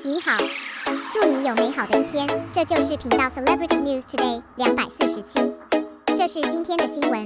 你好，祝你有美好的一天。这就是频道 Celebrity News Today 247。这是今天的新闻。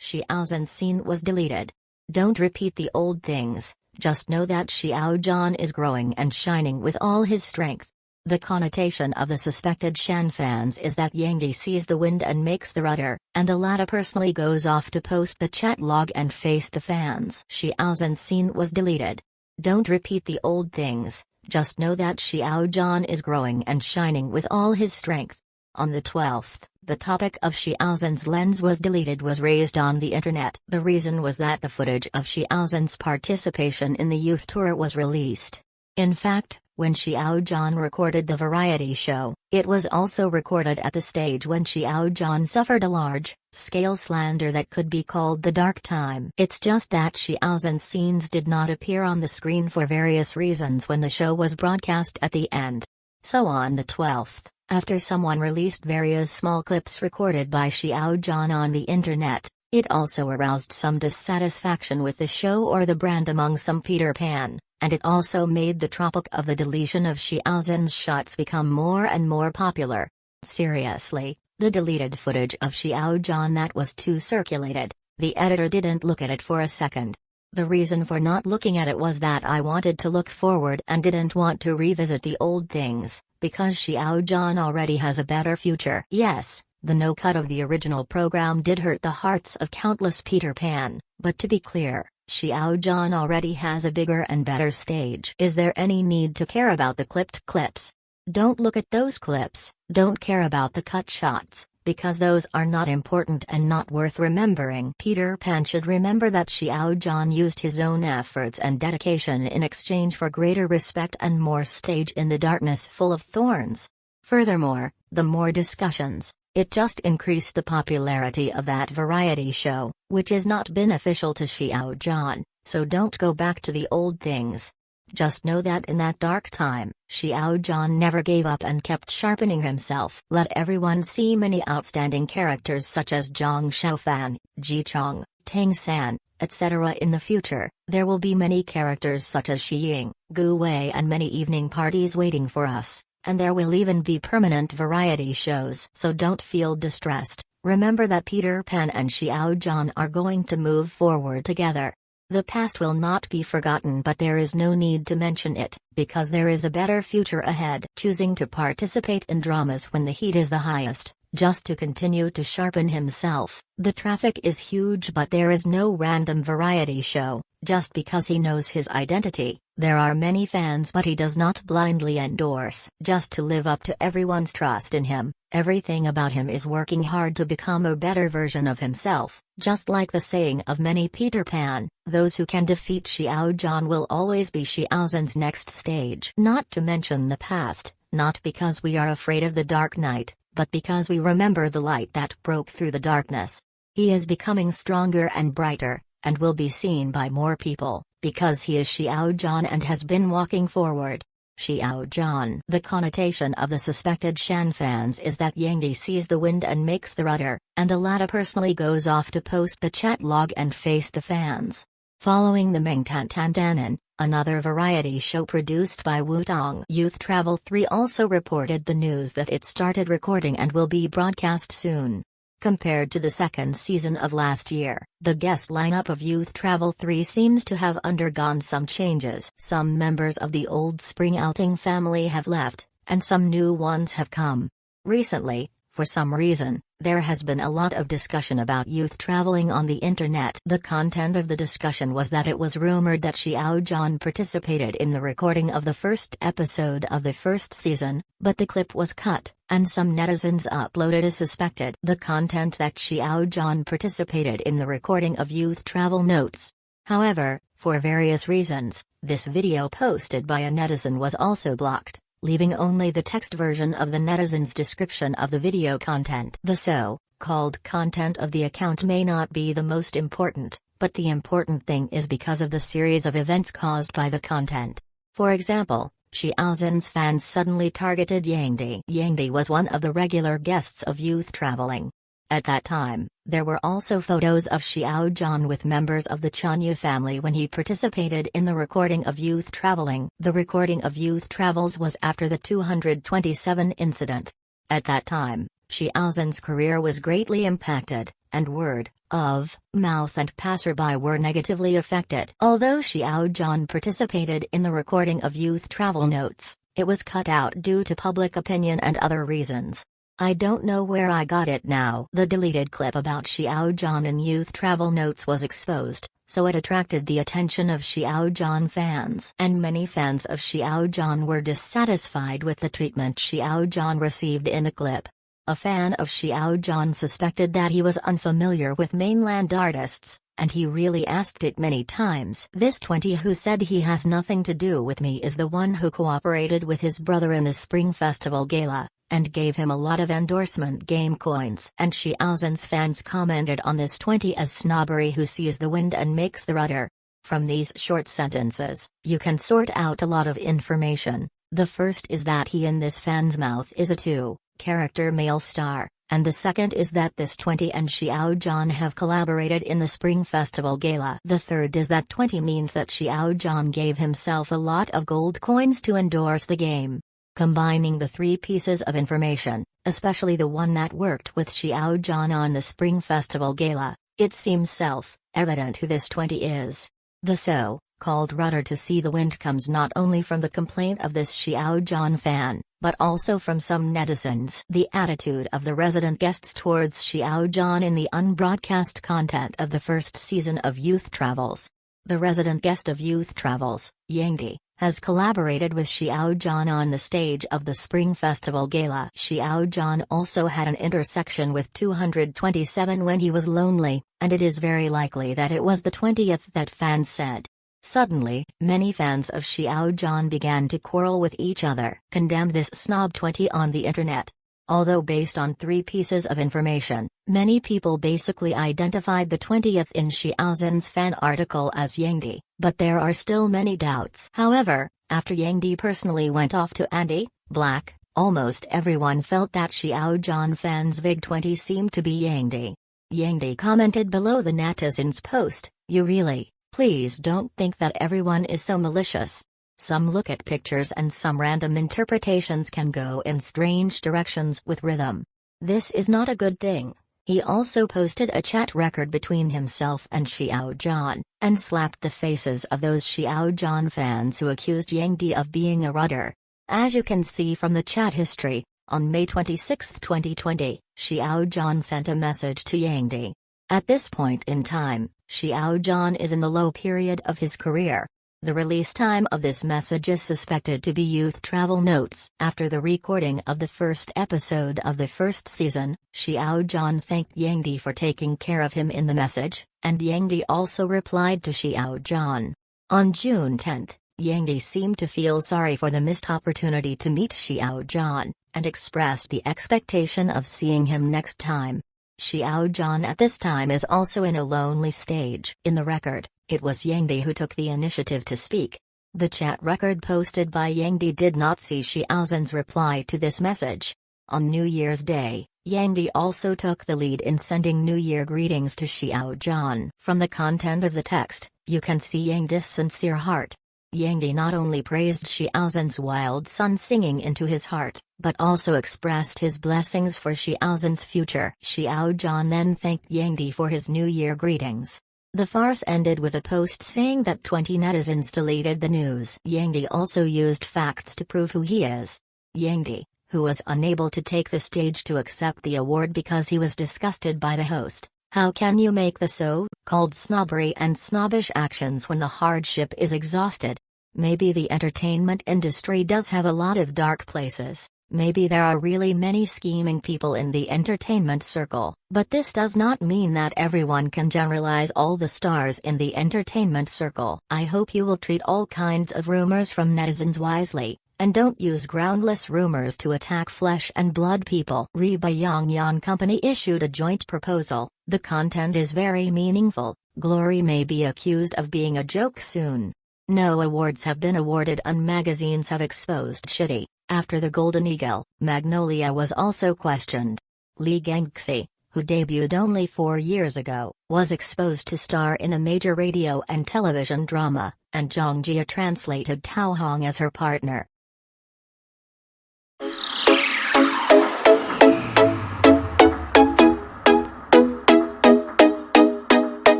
Xiaozhan's scene was deleted. Don't repeat the old things, just know that Xiao Zhan is growing and shining with all his strength. The connotation of the suspected Shan fans is that Yang sees the wind and makes the rudder, and the latter personally goes off to post the chat log and face the fans. Xiaozhan's scene was deleted. Don't repeat the old things, just know that Xiao Zhan is growing and shining with all his strength. On the 12th, the topic of Xiaozhan's lens was deleted was raised on the internet. The reason was that the footage of Xiaozhan's participation in the youth tour was released. In fact, when Xiao Zhan recorded the variety show, it was also recorded at the stage when Xiao Zhan suffered a large-scale slander that could be called the dark time. It's just that Xiaozhan's scenes did not appear on the screen for various reasons when the show was broadcast at the end. So on the 12th, after someone released various small clips recorded by Xiao Zhan on the internet, it also aroused some dissatisfaction with the show or the brand among some Peter Pan. And it also made the topic of the deletion of Xiaozhan's shots become more and more popular. Seriously, the deleted footage of Xiao Zhan that was too circulated, the editor didn't look at it for a second. The reason for not looking at it was that I wanted to look forward and didn't want to revisit the old things, because Xiao Zhan already has a better future. Yes, the no-cut of the original program did hurt the hearts of countless Peter Pan, but to be clear, Xiao Zhan already has a bigger and better stage. Is there any need to care about the clipped clips? Don't look at those clips, don't care about the cut shots, because those are not important and not worth remembering. Peter Pan should remember that Xiao Zhan used his own efforts and dedication in exchange for greater respect and more stage in the darkness full of thorns. Furthermore, the more discussions, it just increased the popularity of that variety show, which is not beneficial to Xiao Zhan, so don't go back to the old things. Just know that in that dark time, Xiao Zhan never gave up and kept sharpening himself. Let everyone see many outstanding characters such as Zhang Xiaofan, Ji Chong, Tang San, etc. in the future. There will be many characters such as Xi Ying, Gu Wei and many evening parties waiting for us. And there will even be permanent variety shows. So don't feel distressed, remember that Peter Pan and Xiao Zhan are going to move forward together. The past will not be forgotten, but there is no need to mention it, because there is a better future ahead. Choosing to participate in dramas when the heat is the highest, just to continue to sharpen himself. The traffic is huge, but there is no random variety show, just because he knows his identity. There are many fans, but he does not blindly endorse just to live up to everyone's trust in him. Everything about him is working hard to become a better version of himself. Just like the saying of many Peter Pan, those who can defeat Xiao Zhan will always be Xiaozhan's next stage. Not to mention the past, not because we are afraid of the dark night, but because we remember the light that broke through the darkness. He is becoming stronger and brighter, and will be seen by more people, because he is Xiao Zhan and has been walking forward. Xiao Zhan. The connotation of the suspected Shan fans is that Yang sees the wind and makes the rudder, and the latter personally goes off to post the chat log and face the fans. Following the Meng Tan Tan Danan, another variety show produced by Wutong Youth Travel 3 also reported the news that it started recording and will be broadcast soon. Compared to the second season of last year, the guest lineup of Youth Travel 3 seems to have undergone some changes. Some members of the old spring outing family have left, and some new ones have come. Recently, for some reason, there has been a lot of discussion about youth traveling on the internet. The content of the discussion was that it was rumored that Xiao Zhan participated in the recording of the first episode of the first season, but the clip was cut, and some netizens uploaded as suspected the content that Xiao Zhan participated in the recording of Youth Travel Notes. However, for various reasons, this video posted by a netizen was also blocked, leaving only the text version of the netizen's description of the video content. The so-called content of the account may not be the most important, but the important thing is because of the series of events caused by the content. For example, Xiaozhan's fans suddenly targeted Yang. Yang was one of the regular guests of Youth Traveling. At that time, There were also photos of Xiao Zhan with members of the Chanyu family when he participated in the recording of Youth Traveling. The recording of Youth Travels was after the 227 incident. At that time, Xiaozhan's career was greatly impacted, and word of mouth and passerby were negatively affected. Although Xiao Zhan participated in the recording of Youth Travel Notes, it was cut out due to public opinion and other reasons. I don't know where I got it now. The deleted clip about Xiao Zhan in Youth Travel Notes was exposed, so it attracted the attention of Xiao Zhan fans. And many fans of Xiao Zhan were dissatisfied with the treatment Xiao Zhan received in the clip. A fan of Xiao Zhan suspected that he was unfamiliar with mainland artists, and he really asked it many times. This 20 who said he has nothing to do with me is the one who cooperated with his brother in the Spring Festival Gala, and gave him a lot of endorsement game coins. And Xiaozhan's fans commented on this 20 as snobbery who sees the wind and makes the rudder. From these short sentences, you can sort out a lot of information. The first is that he in this fan's mouth is a two-character male star, and the second is that this 20 and Xiao Zhan have collaborated in the Spring Festival Gala. The third is that 20 means that Xiao Zhan gave himself a lot of gold coins to endorse the game. Combining the three pieces of information, especially the one that worked with Xiao Zhan on the Spring Festival Gala, it seems self-evident who this 20 is. The so-called rudder to see the wind comes not only from the complaint of this Xiao Zhan fan, but also from some netizens. The attitude of the resident guests towards Xiao Zhan in the unbroadcast content of the first season of Youth Travels. The resident guest of Youth Travels, Yang has collaborated with Xiao Zhan on the stage of the Spring Festival Gala. Xiao Zhan also had an intersection with 227 when he was lonely, and it is very likely that it was the 20th that fans said. Suddenly, many fans of Xiao Zhan began to quarrel with each other, condemn this snob 20 on the internet. Although based on three pieces of information, many people basically identified the 20th in Xiaozhan's fan article as Yang, but there are still many doubts. However, after Yang personally went off to anti-black, almost everyone felt that Xiao Zhan fans' Vig 20 seemed to be Yang. Yang commented below the netizens' post, "You really, please don't think that everyone is so malicious. Some look at pictures and some random interpretations can go in strange directions with rhythm. This is not a good thing." He also posted a chat record between himself and Xiao Zhan, and slapped the faces of those Xiao Zhan fans who accused Yang of being a rudder. As you can see from the chat history, on May 26, 2020, Xiao Zhan sent a message to Yang. At this point in time, Xiao Zhan is in the low period of his career. The release time of this message is suspected to be Youth Travel Notes. After the recording of the first episode of the first season, Xiao Zhan thanked Yang for taking care of him in the message, and Yang also replied to Xiao Zhan. On June 10, Yang seemed to feel sorry for the missed opportunity to meet Xiao Zhan, and expressed the expectation of seeing him next time. Xiao Zhan at this time is also in a lonely stage. In the record, it was Yang who took the initiative to speak. The chat record posted by Yang did not see Xiaozhan's reply to this message. On New Year's Day, Yang also took the lead in sending New Year greetings to Xiao Zhan. From the content of the text, you can see Yang's sincere heart. Yang not only praised Xiaozhan's wild son singing into his heart, but also expressed his blessings for Xiaozhan's future. Xiao Zhan then thanked Yang for his New Year greetings. The farce ended with a post saying that 20 netizens deleted the news. Yang also used facts to prove who he is. Yang, who was unable to take the stage to accept the award because he was disgusted by the host. How can you make the so-called snobbery and snobbish actions when the hardship is exhausted? Maybe the entertainment industry does have a lot of dark places. Maybe there are really many scheming people in the entertainment circle, but this does not mean that everyone can generalize all the stars in the entertainment circle. I hope you will treat all kinds of rumors from netizens wisely, and don't use groundless rumors to attack flesh and blood people. Reba Yang Company issued a joint proposal. The content is very meaningful. Glory may be accused of being a joke soon. No awards have been awarded and magazines have exposed shitty. After the Golden Eagle, Magnolia was also questioned. Li Gangxi, who debuted only 4 years ago, was exposed to star in a major radio and television drama, and Zhang Jia translated Tao Hong as her partner.